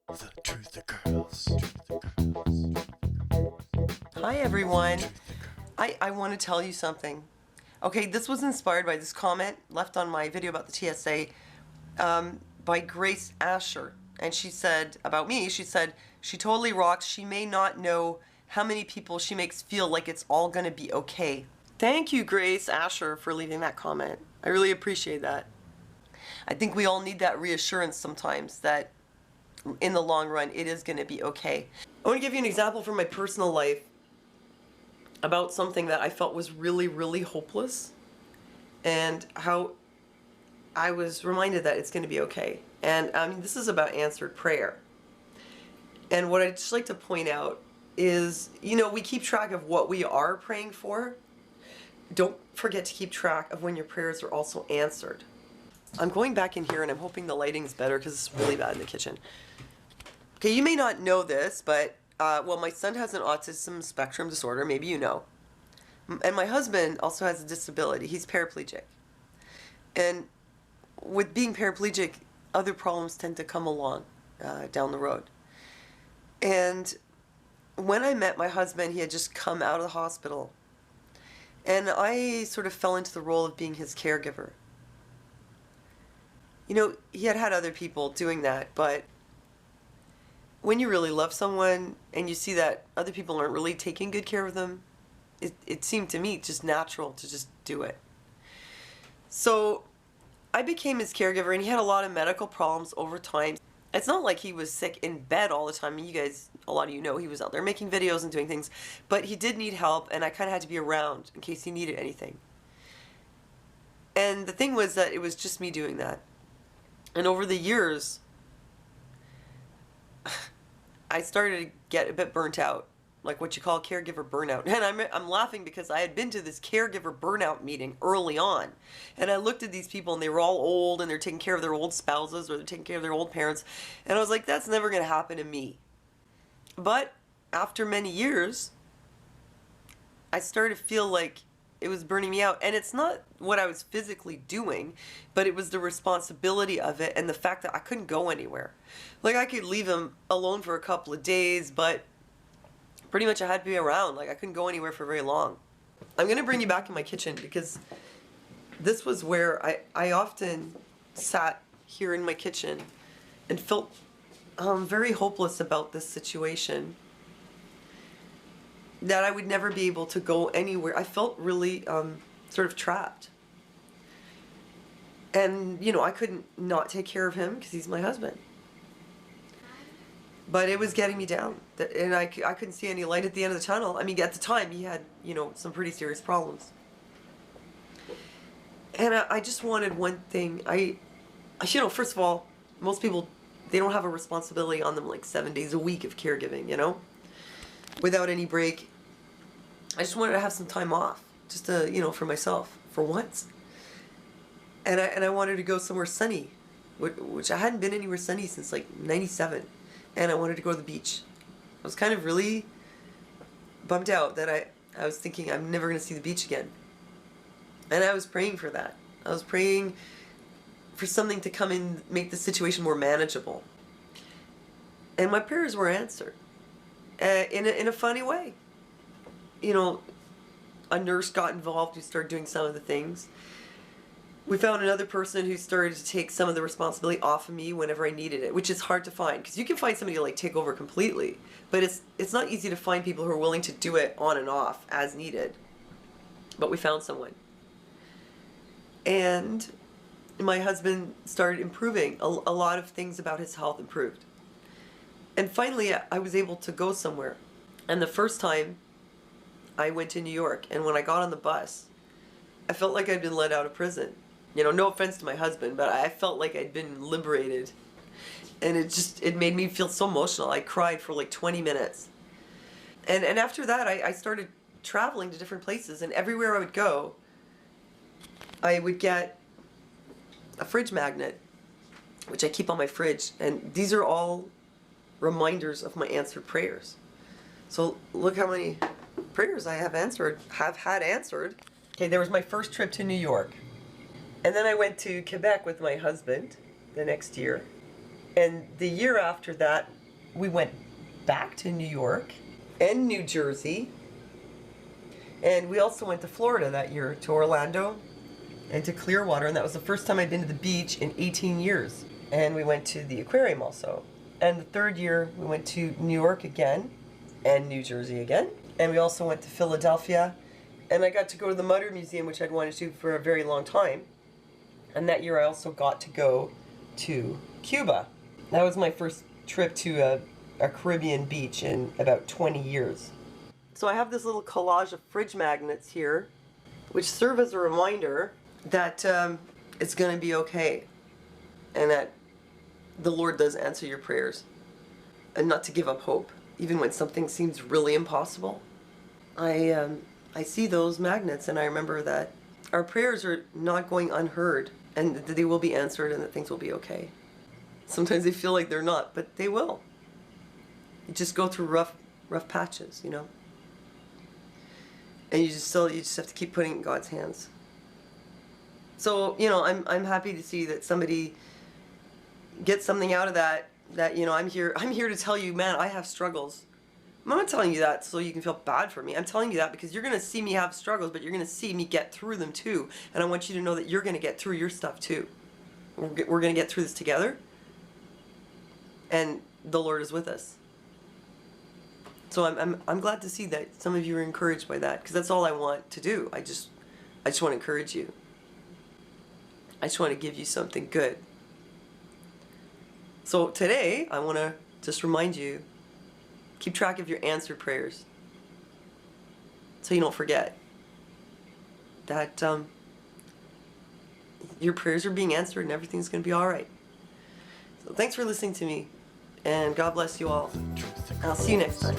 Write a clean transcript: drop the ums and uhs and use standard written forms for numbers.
The Truth Girls. Hi everyone. I want to tell you something. Okay, this was inspired by this comment left on my video about the TSA by Grace Asher. And she said about me, she said, she totally rocks. She may not know how many people she makes feel like it's all going to be okay. Thank you, Grace Asher, for leaving that comment. I really appreciate that. I think we all need that reassurance sometimes that in the long run, it is going to be okay. I want to give you an example from my personal life about something that I felt was really, really hopeless, and how I was reminded that it's going to be okay. And I mean, this is about answered prayer. And what I'd just like to point out is, we keep track of what we are praying for. Don't forget to keep track of when your prayers are also answered. I'm going back in here and I'm hoping the lighting's better because it's really bad in the kitchen. Okay, you may not know this, but, well, my son has an autism spectrum disorder, maybe you know. And my husband also has a disability. He's paraplegic. And with being paraplegic, other problems tend to come along down the road. And when I met my husband, he had just come out of the hospital. And I sort of fell into the role of being his caregiver. He had had other people doing that, but when you really love someone and you see that other people aren't really taking good care of them, it seemed to me just natural to just do it. So I became his caregiver, and he had a lot of medical problems over time. It's not like he was sick in bed all the time. I mean, you guys, a lot of you know he was out there making videos and doing things, but he did need help, and I kind of had to be around in case he needed anything. And the thing was that it was just me doing that. And over the years, I started to get a bit burnt out, like what you call caregiver burnout. And I'm laughing because I had been to this caregiver burnout meeting early on. And I looked at these people and they were all old and they're taking care of their old spouses or they're taking care of their old parents. And I was like, that's never going to happen to me. But after many years, I started to feel like it was burning me out. And it's not what I was physically doing, but it was the responsibility of it and the fact that I couldn't go anywhere. Like, I could leave him alone for a couple of days, but pretty much I had to be around. Like, I couldn't go anywhere for very long. I'm going to bring you back in my kitchen because this was where I often sat here in my kitchen and felt very hopeless about this situation, that I would never be able to go anywhere. I felt really sort of trapped. And, I couldn't not take care of him because he's my husband. But it was getting me down. And I couldn't see any light at the end of the tunnel. I mean, at the time, he had, some pretty serious problems. And I just wanted one thing. First of all, most people, they don't have a responsibility on them like 7 days a week of caregiving, without any break. I just wanted to have some time off, just to, for myself, for once. And I wanted to go somewhere sunny, which I hadn't been anywhere sunny since like '97. And I wanted to go to the beach. I was kind of really bummed out that I was thinking I'm never going to see the beach again. And I was praying for that. I was praying for something to come and make the situation more manageable. And my prayers were answered. In a funny way. A nurse got involved who started doing some of the things. We found another person who started to take some of the responsibility off of me whenever I needed it, which is hard to find because you can find somebody to like take over completely, but it's not easy to find people who are willing to do it on and off as needed. But we found someone. And my husband started improving. A lot of things about his health improved. And finally, I was able to go somewhere. And the first time I went to New York, and when I got on the bus, I felt like I'd been let out of prison. No offense to my husband, but I felt like I'd been liberated. And it made me feel so emotional. I cried for like 20 minutes. And after that, I started traveling to different places, and everywhere I would go, I would get a fridge magnet, which I keep on my fridge, and these are all reminders of my answered prayers. So look how many prayers I have had answered. Okay, there was my first trip to New York. And then I went to Quebec with my husband the next year. And the year after that, we went back to New York and New Jersey. And we also went to Florida that year, to Orlando and to Clearwater. And that was the first time I'd been to the beach in 18 years. And we went to the aquarium also. And the third year, we went to New York again and New Jersey again. And we also went to Philadelphia. And I got to go to the Mutter Museum, which I'd wanted to for a very long time. And that year I also got to go to Cuba. That was my first trip to a Caribbean beach in about 20 years. So I have this little collage of fridge magnets here, which serve as a reminder that it's going to be okay. And that the Lord does answer your prayers. And not to give up hope, even when something seems really impossible. I see those magnets and I remember that our prayers are not going unheard and that they will be answered and that things will be okay. Sometimes they feel like they're not, but they will. You just go through rough patches, you know. And you just have to keep putting it in God's hands. So, you know, I'm happy to see that somebody gets something out of that, you know, I'm here to tell you, man, I have struggles. I'm not telling you that so you can feel bad for me. I'm telling you that because you're going to see me have struggles, but you're going to see me get through them too. And I want you to know that you're going to get through your stuff too. We're going to get through this together. And the Lord is with us. So I'm glad to see that some of you are encouraged by that, because that's all I want to do. I just want to encourage you. I just want to give you something good. So today I want to just remind you, keep track of your answered prayers, so you don't forget that your prayers are being answered and everything's going to be all right. So thanks for listening to me, and God bless you all. I'll see you next time.